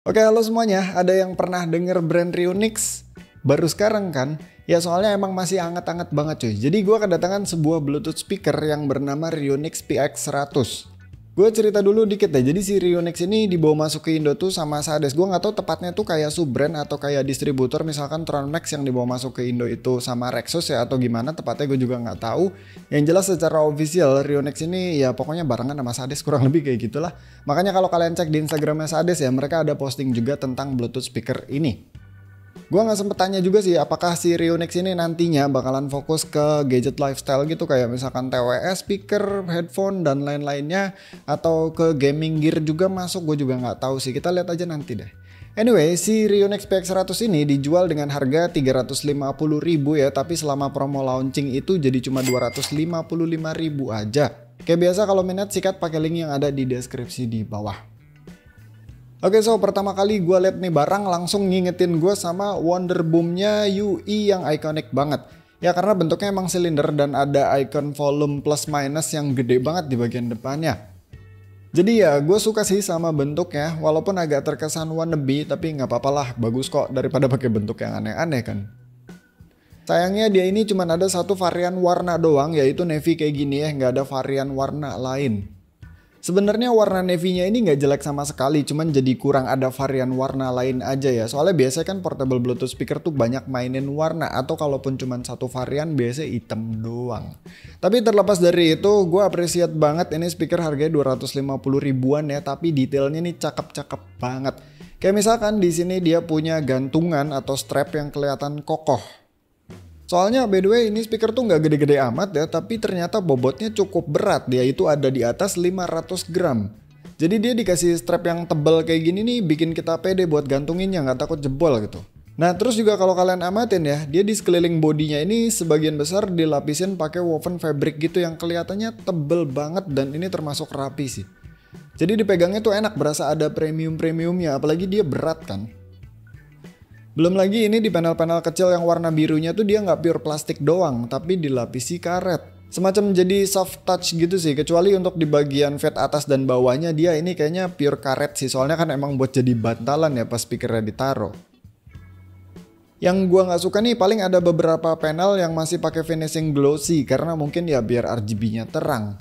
Oke, halo semuanya. Ada yang pernah denger brand Ryunix? Baru sekarang kan? Ya soalnya emang masih anget-anget banget cuy. Jadi gue kedatangan sebuah Bluetooth speaker yang bernama Ryunix PX100. Gue cerita dulu dikit deh. Jadi si Ryunix ini dibawa masuk ke Indo tuh sama Sades. Gue nggak tahu tepatnya tuh kayak sub-brand atau kayak distributor. Misalkan Tronmax yang dibawa masuk ke Indo itu sama Rexus ya atau gimana. Tepatnya gue juga nggak tahu. Yang jelas secara official Ryunix ini ya pokoknya barengan sama Sades, kurang lebih kayak gitulah. Makanya kalau kalian cek di Instagramnya Sades ya, mereka ada posting juga tentang Bluetooth speaker ini. Gua nggak sempet tanya juga sih apakah si Ryunix ini nantinya bakalan fokus ke gadget lifestyle gitu kayak misalkan TWS, speaker, headphone dan lain-lainnya, atau ke gaming gear juga masuk. Gue juga nggak tahu sih, kita lihat aja nanti deh. Anyway, si Ryunix PX100 ini dijual dengan harga 350.000 ya, tapi selama promo launching itu jadi cuma 255.000 aja. Kayak biasa kalau minat sikat pakai link yang ada di deskripsi di bawah. Oke, so pertama kali gue liat nih barang langsung ngingetin gue sama Wonder Boom-nya UI yang ikonik banget. Ya karena bentuknya emang silinder dan ada icon volume plus minus yang gede banget di bagian depannya. Jadi ya gue suka sih sama bentuknya, walaupun agak terkesan wannabe, tapi nggak apa-apa lah, bagus kok daripada pakai bentuk yang aneh-aneh kan. Sayangnya dia ini cuma ada satu varian warna doang, yaitu navy kayak gini ya, nggak ada varian warna lain. Sebenarnya warna navy-nya ini nggak jelek sama sekali, cuman jadi kurang ada varian warna lain aja ya. Soalnya biasanya kan portable Bluetooth speaker tuh banyak mainin warna, atau kalaupun cuman satu varian biasanya hitam doang. Tapi terlepas dari itu, gue appreciate banget ini speaker harganya 250 ribuan ya, tapi detailnya nih cakep-cakep banget. Kayak misalkan di sini dia punya gantungan atau strap yang kelihatan kokoh. Soalnya by the way ini speaker tuh nggak gede-gede amat ya, tapi ternyata bobotnya cukup berat, dia itu ada di atas 500 gram. Jadi dia dikasih strap yang tebal kayak gini nih bikin kita pede buat gantunginnya, nggak takut jebol gitu. Nah terus juga kalau kalian amatin ya, dia di sekeliling bodinya ini sebagian besar dilapisin pakai woven fabric gitu yang kelihatannya tebel banget dan ini termasuk rapi sih. Jadi dipegangnya tuh enak, berasa ada premium-premiumnya, apalagi dia berat kan. Belum lagi ini di panel-panel kecil yang warna birunya tuh dia nggak pure plastik doang, tapi dilapisi karet. Semacam jadi soft touch gitu sih, kecuali untuk di bagian fat atas dan bawahnya dia ini kayaknya pure karet sih, soalnya kan emang buat jadi bantalan ya pas speakernya ditaruh. Yang gua nggak suka nih paling ada beberapa panel yang masih pakai finishing glossy, karena mungkin ya biar RGB-nya terang.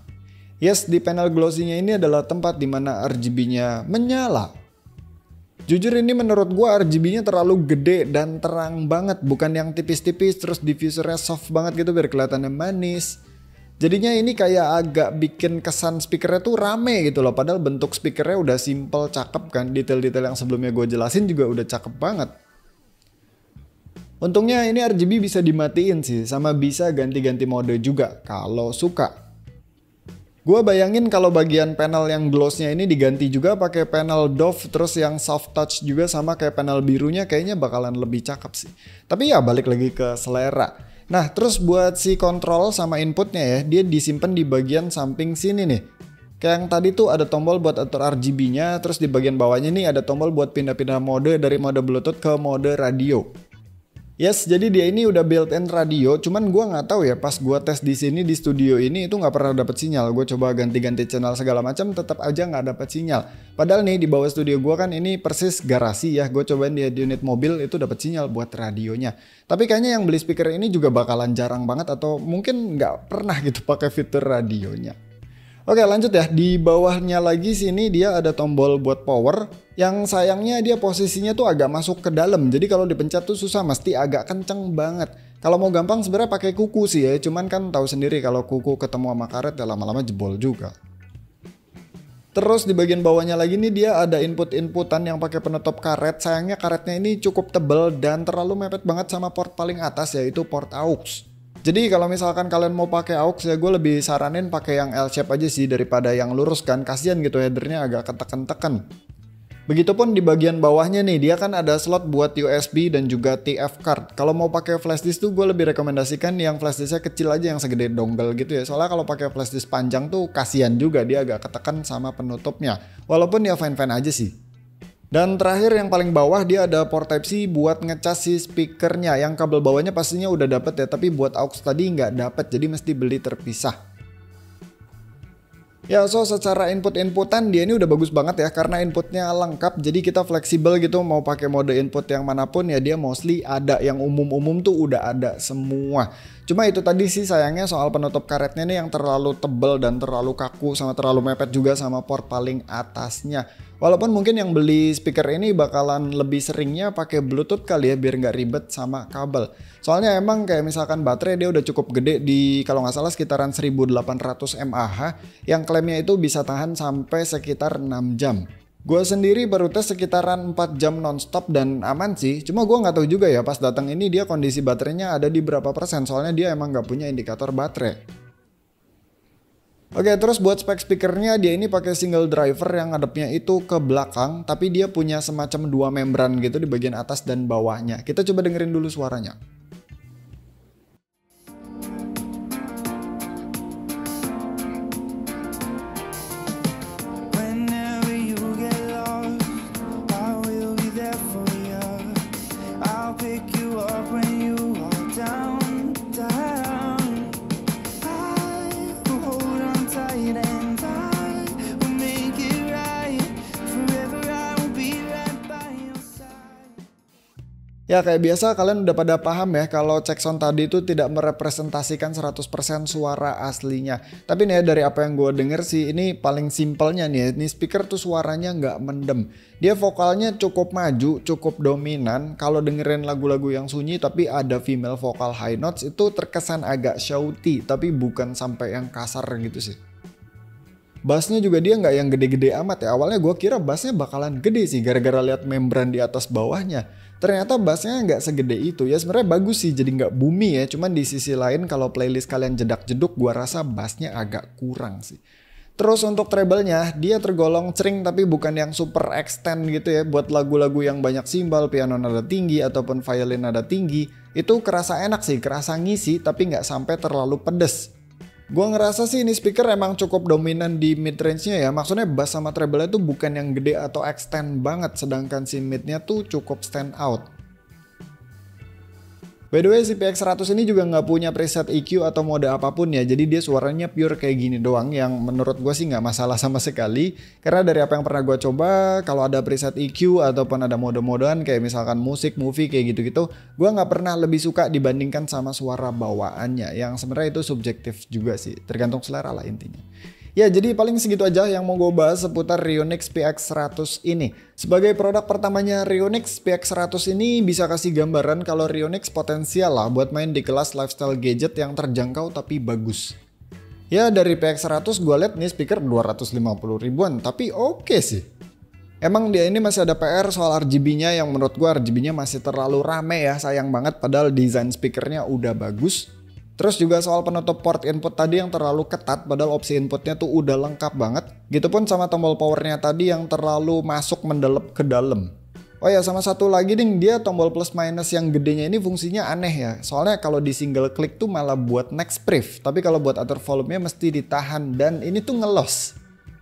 Yes, di panel glossy-nya ini adalah tempat dimana RGB-nya menyala. Jujur ini menurut gue RGB-nya terlalu gede dan terang banget, bukan yang tipis-tipis terus diffusernya soft banget gitu biar kelihatannya manis. Jadinya ini kayak agak bikin kesan speakernya tuh rame gitu loh, padahal bentuk speakernya udah simple, cakep kan, detail-detail yang sebelumnya gue jelasin juga udah cakep banget. Untungnya ini RGB bisa dimatiin sih, sama bisa ganti-ganti mode juga kalau suka. Gue bayangin kalau bagian panel yang glossnya ini diganti juga pakai panel doff, terus yang soft touch juga sama kayak panel birunya, kayaknya bakalan lebih cakep sih. Tapi ya balik lagi ke selera. Nah terus buat si kontrol sama inputnya ya, dia disimpan di bagian samping sini nih. Kayak yang tadi tuh ada tombol buat atur RGB-nya, terus di bagian bawahnya nih ada tombol buat pindah-pindah mode dari mode Bluetooth ke mode radio. Yes, jadi dia ini udah built-in radio, cuman gua nggak tahu ya pas gua tes di sini di studio ini itu nggak pernah dapet sinyal. Gue coba ganti-ganti channel segala macam, tetap aja nggak dapet sinyal. Padahal nih di bawah studio gua kan ini persis garasi ya. Gue cobain di unit mobil itu dapet sinyal buat radionya. Tapi kayaknya yang beli speaker ini juga bakalan jarang banget atau mungkin nggak pernah gitu pakai fitur radionya. Oke lanjut ya, di bawahnya lagi sini dia ada tombol buat power, yang sayangnya dia posisinya tuh agak masuk ke dalam, jadi kalau dipencet tuh susah, mesti agak kenceng banget. Kalau mau gampang sebenarnya pakai kuku sih ya, cuman kan tahu sendiri kalau kuku ketemu sama karet ya lama-lama jebol juga. Terus di bagian bawahnya lagi nih dia ada input-inputan yang pakai penutup karet, sayangnya karetnya ini cukup tebel dan terlalu mepet banget sama port paling atas yaitu port aux. Jadi kalau misalkan kalian mau pakai aux ya gue lebih saranin pakai yang L shape aja sih daripada yang lurus kan, kasihan gitu headernya agak ketekan-tekan. Begitupun di bagian bawahnya nih dia kan ada slot buat USB dan juga TF card. Kalau mau pakai flash disk tuh gue lebih rekomendasikan yang flash disknya kecil aja yang segede dongle gitu ya. Soalnya kalau pakai flash disk panjang tuh kasihan juga, dia agak ketekan sama penutupnya. Walaupun ya fine-fine aja sih. Dan terakhir yang paling bawah dia ada port Type-C buat ngecas si speakernya. Yang kabel bawahnya pastinya udah dapet ya, tapi buat aux tadi nggak dapet, jadi mesti beli terpisah. Ya, so secara inputan dia ini udah bagus banget ya, karena inputnya lengkap, jadi kita fleksibel gitu mau pakai mode input yang manapun ya, dia mostly ada, yang umum-umum tuh udah ada semua. Cuma itu tadi sih sayangnya soal penutup karetnya nih yang terlalu tebel dan terlalu kaku, sama terlalu mepet juga sama port paling atasnya. Walaupun mungkin yang beli speaker ini bakalan lebih seringnya pakai Bluetooth kali ya, biar nggak ribet sama kabel. Soalnya emang kayak misalkan baterai dia udah cukup gede di kalau nggak salah sekitaran 1800 mAh, yang klaimnya itu bisa tahan sampai sekitar 6 jam. Gue sendiri baru tes sekitaran 4 jam nonstop dan aman sih. Cuma gue nggak tahu juga ya pas datang ini dia kondisi baterainya ada di berapa persen, soalnya dia emang nggak punya indikator baterai. Oke, terus buat spek speakernya dia ini pakai single driver yang ngadepnya itu ke belakang, tapi dia punya semacam dua membran gitu di bagian atas dan bawahnya. Kita coba dengerin dulu suaranya. Ya kayak biasa kalian udah pada paham ya kalau check sound tadi itu tidak merepresentasikan 100% suara aslinya. Tapi nih ya, dari apa yang gue denger sih ini paling simpelnya nih ya, ini speaker tuh suaranya nggak mendem. Dia vokalnya cukup maju, cukup dominan. Kalau dengerin lagu-lagu yang sunyi tapi ada female vocal high notes itu terkesan agak shouty, tapi bukan sampai yang kasar gitu sih. Bassnya juga dia nggak yang gede-gede amat ya. Awalnya gue kira bassnya bakalan gede sih gara-gara lihat membran di atas bawahnya. Ternyata bassnya nggak segede itu. Ya sebenarnya bagus sih, jadi nggak booming ya. Cuman di sisi lain kalau playlist kalian jedak-jeduk, gue rasa bassnya agak kurang sih. Terus untuk treble-nya, dia tergolong cering tapi bukan yang super extend gitu ya. Buat lagu-lagu yang banyak simbal, piano nada tinggi ataupun violin nada tinggi, itu kerasa enak sih, kerasa ngisi tapi nggak sampai terlalu pedes. Gua ngerasa sih ini speaker emang cukup dominan di mid range-nya ya. Maksudnya bass sama treble-nya tuh bukan yang gede atau extend banget, sedangkan si mid-nya tuh cukup stand out. By the way, si PX100 ini juga nggak punya preset EQ atau mode apapun ya, jadi dia suaranya pure kayak gini doang, yang menurut gue sih nggak masalah sama sekali. Karena dari apa yang pernah gue coba, kalau ada preset EQ ataupun ada mode-modean kayak misalkan musik, movie kayak gitu-gitu, gue nggak pernah lebih suka dibandingkan sama suara bawaannya, yang sebenarnya itu subjektif juga sih, tergantung selera lah intinya. Ya jadi paling segitu aja yang mau gue bahas seputar Rionix PX100 ini. Sebagai produk pertamanya Rionix, PX100 ini bisa kasih gambaran kalau Rionix potensial lah buat main di kelas lifestyle gadget yang terjangkau tapi bagus. Ya dari PX100 gue liat nih speaker 250 ribuan tapi oke sih. Emang dia ini masih ada PR soal RGB-nya yang menurut gue RGB-nya masih terlalu rame ya, sayang banget padahal desain speakernya udah bagus. Terus juga soal penutup port input tadi yang terlalu ketat padahal opsi inputnya tuh udah lengkap banget. Gitupun sama tombol powernya tadi yang terlalu masuk mendelep ke dalam. Oh ya sama satu lagi ding, dia tombol plus minus yang gedenya ini fungsinya aneh ya. Soalnya kalau di single click tuh malah buat next brief. Tapi kalau buat atur volumenya mesti ditahan dan ini tuh ngelos.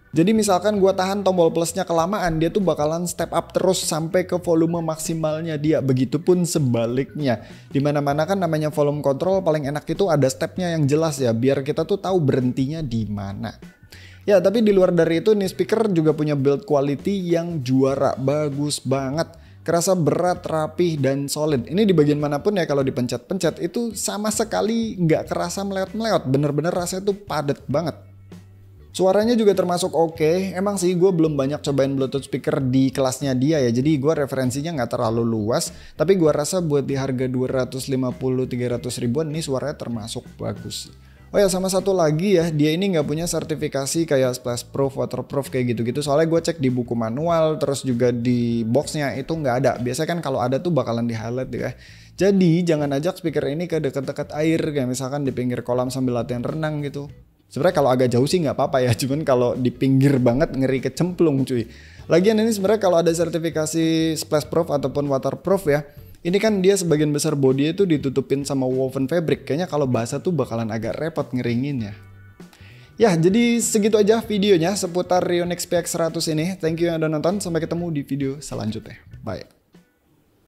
Jadi misalkan gua tahan tombol plusnya kelamaan, dia tuh bakalan step up terus sampai ke volume maksimalnya dia. Begitupun sebaliknya. Dimana-mana kan namanya volume control paling enak itu ada stepnya yang jelas ya, biar kita tuh tahu berhentinya di mana. Ya tapi di luar dari itu nih speaker juga punya build quality yang juara, bagus banget. Kerasa berat, rapih, dan solid. Ini di bagian manapun ya kalau dipencet-pencet itu sama sekali nggak kerasa meleot-meleot. Bener-bener rasanya tuh padat banget. Suaranya juga termasuk oke. Emang sih gue belum banyak cobain Bluetooth speaker di kelasnya dia ya. Jadi gue referensinya nggak terlalu luas. Tapi gue rasa buat di harga 250-300 ribuan ini suaranya termasuk bagus. Oh ya sama satu lagi ya, dia ini nggak punya sertifikasi kayak splash proof, waterproof kayak gitu-gitu. Soalnya gue cek di buku manual, terus juga di boxnya itu nggak ada. Biasanya kan kalau ada tuh bakalan di highlight ya. Jadi jangan ajak speaker ini ke dekat-dekat air, kayak misalkan di pinggir kolam sambil latihan renang gitu. Sebenarnya kalau agak jauh sih nggak apa-apa ya, cuman kalau di pinggir banget ngeri kecemplung cuy. Lagian ini sebenarnya kalau ada sertifikasi splash proof ataupun waterproof ya, ini kan dia sebagian besar body itu ditutupin sama woven fabric. Kayaknya kalau basah tuh bakalan agak repot ngeringin ya. Ya jadi segitu aja videonya seputar Rionix PX100 ini. Thank you yang udah nonton, sampai ketemu di video selanjutnya. Bye.